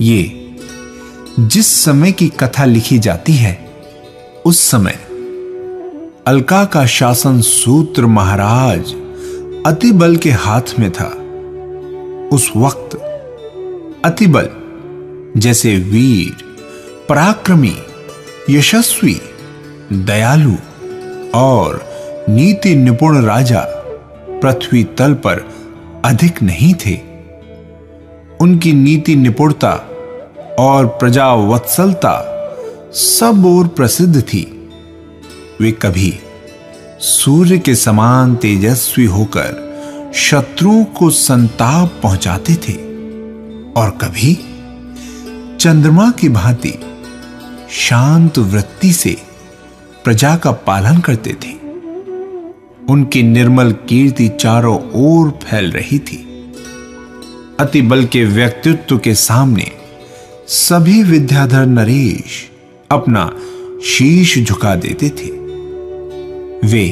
ये जिस समय की कथा लिखी जाती है उस समय अलका का शासन सूत्र महाराज अतिबल के हाथ में था। उस वक्त अतिबल जैसे वीर, पराक्रमी, यशस्वी, दयालु और नीति निपुण राजा पृथ्वी तल पर अधिक नहीं थे। उनकी नीति निपुणता और प्रजा वत्सलता सब ओर प्रसिद्ध थी। वे कभी सूर्य के समान तेजस्वी होकर शत्रुओं को संताप पहुंचाते थे और कभी चंद्रमा की भांति शांत वृत्ति से प्रजा का पालन करते थे। उनकी निर्मल कीर्ति चारों ओर फैल रही थी। अतिबल के व्यक्तित्व के सामने सभी विद्याधर नरेश अपना शीश झुका देते थे। वे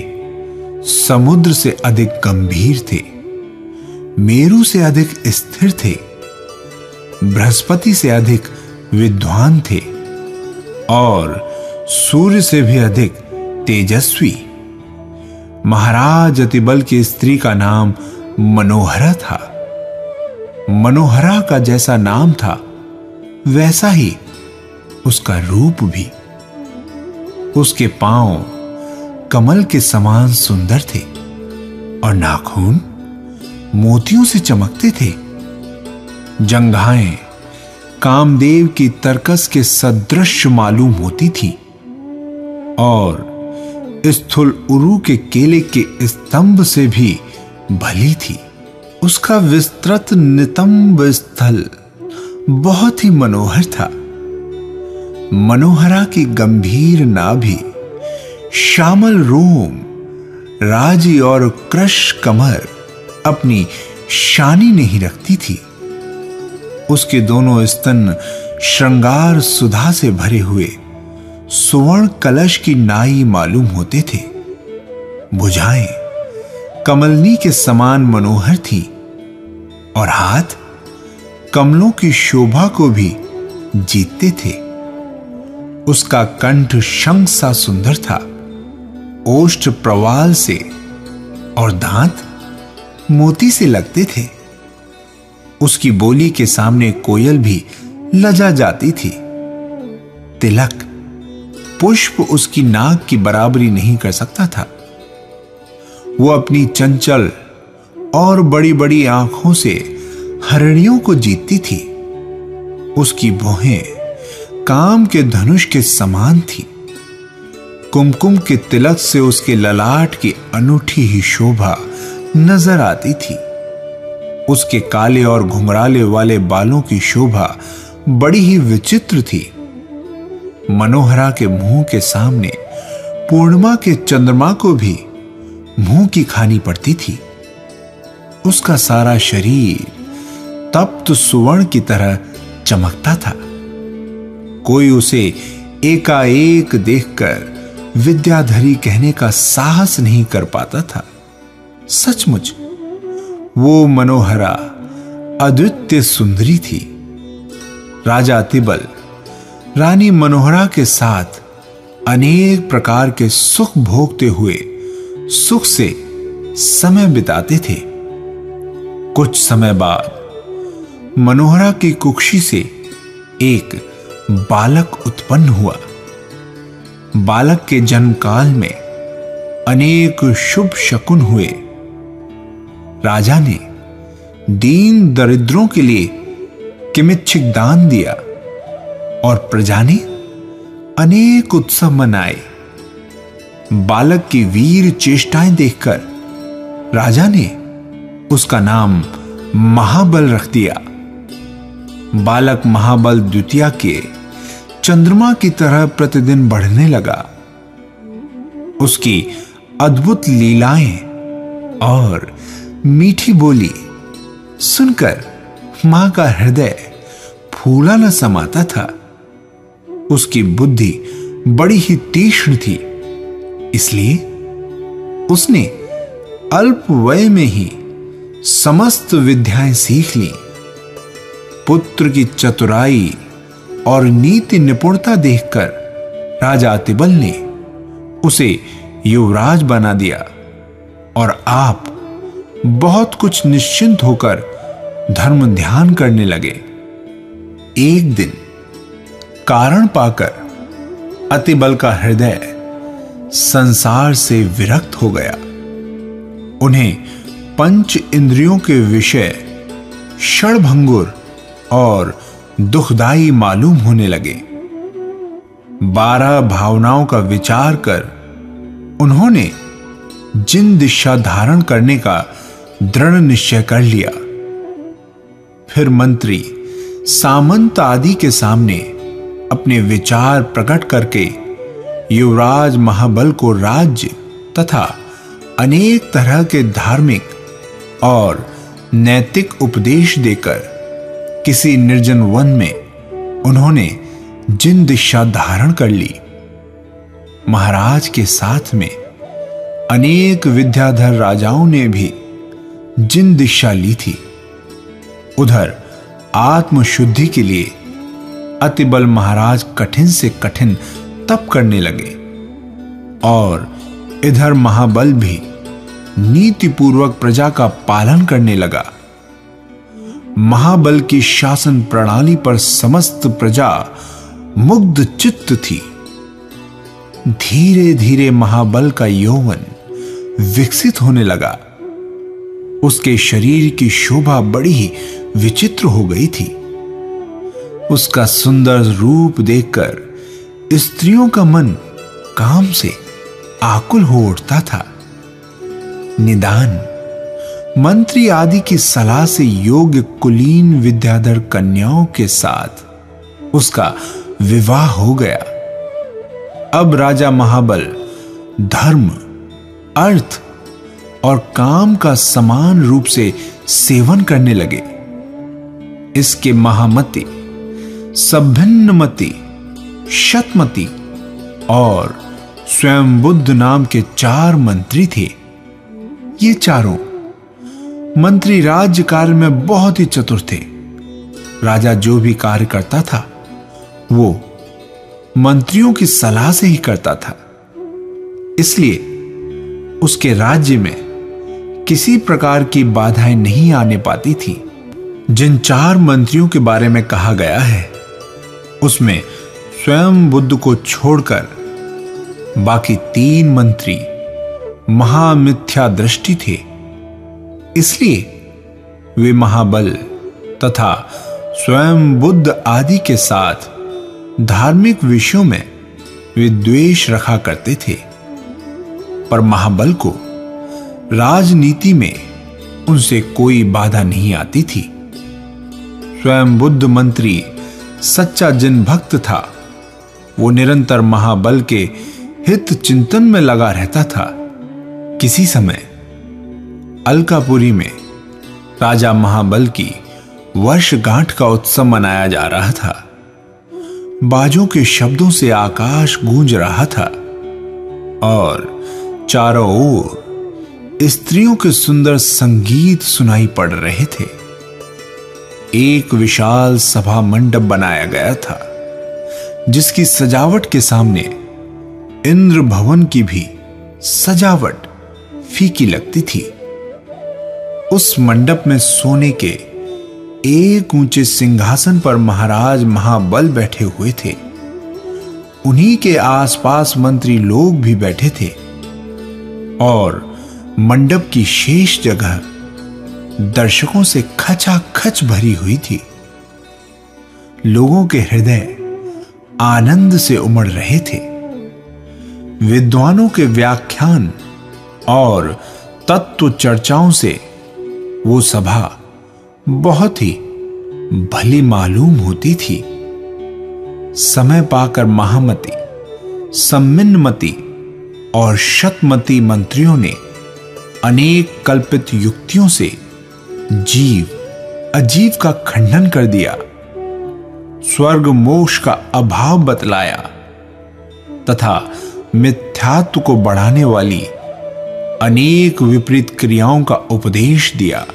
समुद्र से अधिक गंभीर थे, मेरु से अधिक स्थिर थे, बृहस्पति से अधिक विद्वान थे और सूर्य से भी अधिक तेजस्वी। महाराज अतिबल की स्त्री का नाम मनोहरा था। मनोहरा का जैसा नाम था वैसा ही उसका रूप भी। उसके पांव कमल के समान सुंदर थे और नाखून मोतियों से चमकते थे। जंघाएं कामदेव की तरकस के सदृश मालूम होती थी और स्थूल उरु के केले के स्तंभ से भी भली थी। उसका विस्तृत नितंब स्थल बहुत ही मनोहर था। मनोहरा की गंभीर नाभि, श्यामल रोम, राजी और कृश कमर अपनी शानी नहीं रखती थी। उसके दोनों स्तन श्रृंगार सुधा से भरे हुए सुवर्ण कलश की नाई मालूम होते थे। भुजाएं कमलनी के समान मनोहर थी और हाथ कमलों की शोभा को भी जीतते थे। उसका कंठ शंख सा सुंदर था, ओष्ठ प्रवाल से और दांत मोती से लगते थे। उसकी बोली के सामने कोयल भी लजा जाती थी। तिलक पुष्प उसकी नाक की बराबरी नहीं कर सकता था। वो अपनी चंचल और बड़ी बड़ी आंखों से हरिणियों को जीतती थी। उसकी भौहें काम के धनुष के समान थी। कुमकुम के तिलक से उसके ललाट की अनूठी ही शोभा नजर आती थी। उसके काले और घुंघराले वाले बालों की शोभा बड़ी ही विचित्र थी। मनोहरा के मुंह के सामने पूर्णिमा के चंद्रमा को भी मुंह की खानी पड़ती थी। उसका सारा शरीर तप्त सुवर्ण की तरह चमकता था। कोई उसे एकाएक देखकर विद्याधरी कहने का साहस नहीं कर पाता था। सचमुच वो मनोहरा अद्वितीय सुंदरी थी। राजा अतिबल रानी मनोहरा के साथ अनेक प्रकार के सुख भोगते हुए सुख से समय बिताते थे। कुछ समय बाद मनोहरा की कुक्षी से एक बालक उत्पन्न हुआ। बालक के जन्म काल में अनेक शुभ शकुन हुए। राजा ने दीन दरिद्रों के लिए किमिच्छिक दान दिया और प्रजा ने अनेक उत्सव मनाए। बालक की वीर चेष्टाएं देखकर राजा ने उसका नाम महाबल रख दिया। बालक महाबल द्वितीय के चंद्रमा की तरह प्रतिदिन बढ़ने लगा। उसकी अद्भुत लीलाएं और मीठी बोली सुनकर मां का हृदय फूला न समाता था। उसकी बुद्धि बड़ी ही तीक्ष्ण थी, इसलिए उसने अल्प वय में ही समस्त विद्याएं सीख ली। पुत्र की चतुराई और नीति निपुणता देखकर राजा अतिबल ने उसे युवराज बना दिया और आप बहुत कुछ निश्चिंत होकर धर्म ध्यान करने लगे। एक दिन कारण पाकर अतिबल का हृदय संसार से विरक्त हो गया। उन्हें पंच इंद्रियों के विषय क्षणभंगुर और दुखदाई मालूम होने लगे। 12 भावनाओं का विचार कर उन्होंने जिन दिशा धारण करने का दृढ़ निश्चय कर लिया। फिर मंत्री सामंत आदि के सामने अपने विचार प्रकट करके युवराज महाबल को राज्य तथा अनेक तरह के धार्मिक और नैतिक उपदेश देकर किसी निर्जन वन में उन्होंने जिन दिशा धारण कर ली। महाराज के साथ में अनेक विद्याधर राजाओं ने भी जिन दिशा ली थी, उधर आत्मशुद्धि के लिए अतिबल महाराज कठिन से कठिन तप करने लगे और इधर महाबल भी नीतिपूर्वक प्रजा का पालन करने लगा। महाबल की शासन प्रणाली पर समस्त प्रजा मुग्ध चित्त थी। धीरे धीरे महाबल का यौवन विकसित होने लगा। उसके शरीर की शोभा बड़ी ही विचित्र हो गई थी। उसका सुंदर रूप देखकर स्त्रियों का मन काम से आकुल हो उठता था। निदान मंत्री आदि की सलाह से योग्य कुलीन विद्याधर कन्याओं के साथ उसका विवाह हो गया। अब राजा महाबल धर्म, अर्थ और काम का समान रूप से सेवन करने लगे। इसके महामति, सभिन्नमति, शतमति और स्वयं बुद्ध नाम के 4 मंत्री थे। ये चारों मंत्री राज्य कार्य में बहुत ही चतुर थे। राजा जो भी कार्य करता था वो मंत्रियों की सलाह से ही करता था। इसलिए उसके राज्य में किसी प्रकार की बाधाएं नहीं आने पाती थी। जिन 4 मंत्रियों के बारे में कहा गया है उसमें स्वयं बुद्ध को छोड़कर बाकी 3 मंत्री महामिथ्या दृष्टि थे। इसलिए वे महाबल तथा स्वयं बुद्ध आदि के साथ धार्मिक विषयों में विद्वेष रखा करते थे। पर महाबल को राजनीति में उनसे कोई बाधा नहीं आती थी। स्वयं बुद्ध मंत्री सच्चा जिन भक्त था। वो निरंतर महाबल के हित चिंतन में लगा रहता था। किसी समय अलकापुरी में राजा महाबल की वर्षगांठ का उत्सव मनाया जा रहा था। बाजों के शब्दों से आकाश गूंज रहा था और चारों ओर स्त्रियों के सुंदर संगीत सुनाई पड़ रहे थे। एक विशाल सभा मंडप बनाया गया था जिसकी सजावट के सामने इंद्र भवन की भी सजावट फीकी लगती थी। उस मंडप में सोने के एक ऊंचे सिंहासन पर महाराज महाबल बैठे हुए थे। उन्हीं के आसपास मंत्री लोग भी बैठे थे और मंडप की शेष जगह दर्शकों से खचाखच भरी हुई थी। लोगों के हृदय आनंद से उमड़ रहे थे। विद्वानों के व्याख्यान और तत्व चर्चाओं से वो सभा बहुत ही भली मालूम होती थी। समय पाकर महामती, सम्मिन्नमति और शतमती मंत्रियों ने अनेक कल्पित युक्तियों से जीव अजीव का खंडन कर दिया, स्वर्ग मोक्ष का अभाव बतलाया तथा मिथ्यात्व को बढ़ाने वाली अनेक विपरीत क्रियाओं का उपदेश दिया।